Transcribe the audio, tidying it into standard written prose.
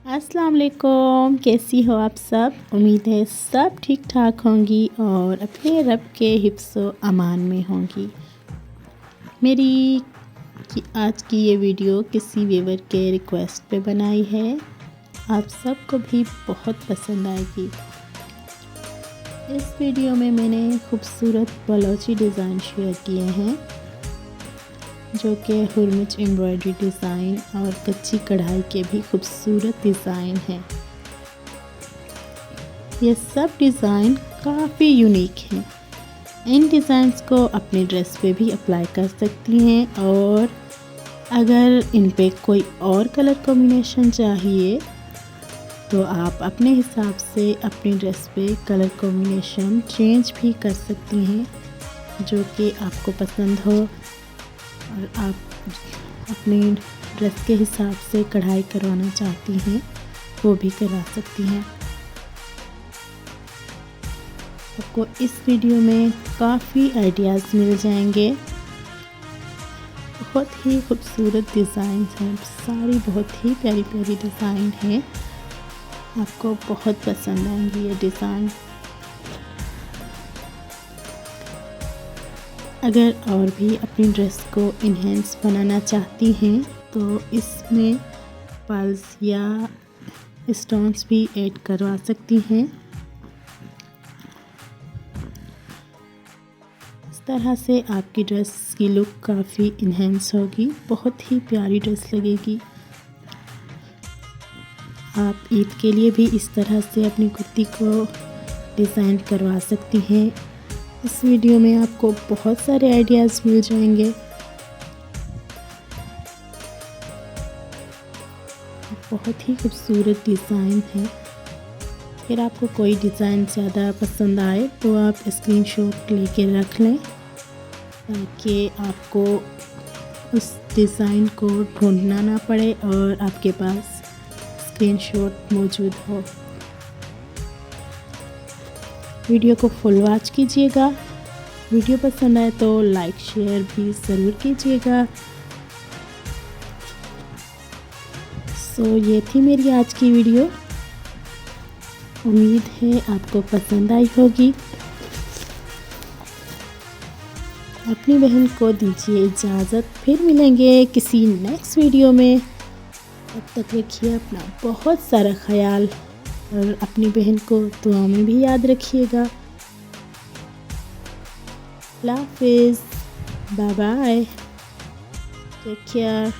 अस्सलाम वालेकुम, कैसी हो आप सब। उम्मीद है सब ठीक ठाक होंगी और अपने रब के हिफ्ज़ व अमान में होंगी। मेरी आज की ये वीडियो किसी व्यूअर के रिक्वेस्ट पे बनाई है, आप सबको भी बहुत पसंद आएगी। इस वीडियो में मैंने खूबसूरत बलोची डिज़ाइन शेयर किए हैं जो कि हुरमुच एम्ब्रॉयडरी डिज़ाइन और कच्ची कढ़ाई के भी खूबसूरत डिज़ाइन हैं। ये सब डिज़ाइन काफ़ी यूनिक हैं। इन डिज़ाइंस को अपने ड्रेस पे भी अप्लाई कर सकती हैं और अगर इन पे कोई और कलर कॉम्बिनेशन चाहिए तो आप अपने हिसाब से अपनी ड्रेस पे कलर कॉम्बिनेशन चेंज भी कर सकती हैं जो कि आपको पसंद हो और आप अपनी ड्रेस के हिसाब से कढ़ाई करवाना चाहती हैं वो भी करा सकती हैं। आपको इस वीडियो में काफ़ी आइडियाज़ मिल जाएंगे। बहुत ही खूबसूरत डिज़ाइन हैं, सारी बहुत ही प्यारी प्यारी डिज़ाइन हैं, आपको बहुत पसंद आएंगी ये डिज़ाइन। अगर और भी अपनी ड्रेस को इन्हेंस बनाना चाहती हैं तो इसमें पर्ल्स या स्टोन्स भी ऐड करवा सकती हैं। इस तरह से आपकी ड्रेस की लुक काफ़ी इन्हेंस होगी, बहुत ही प्यारी ड्रेस लगेगी। आप ईद के लिए भी इस तरह से अपनी कुर्ती को डिज़ाइन करवा सकती हैं। इस वीडियो में आपको बहुत सारे आइडियाज़ मिल जाएंगे। बहुत ही खूबसूरत डिज़ाइन है। अगर आपको कोई डिज़ाइन ज़्यादा पसंद आए तो आप स्क्रीनशॉट लेके रख लें ताकि आपको उस डिज़ाइन को ढूंढना ना पड़े और आपके पास स्क्रीनशॉट मौजूद हो। वीडियो को फुल वॉच कीजिएगा। वीडियो पसंद आए तो लाइक शेयर भी ज़रूर कीजिएगा। ये थी मेरी आज की वीडियो, उम्मीद है आपको पसंद आई होगी। अपनी बहन को दीजिए इजाज़त, फिर मिलेंगे किसी नेक्स्ट वीडियो में। तब तक रखिए अपना बहुत सारा ख्याल और अपनी बहन को दुआ में भी याद रखिएगा। अल्लाह हाफ़िज़, बाय बाय, टेक केयर।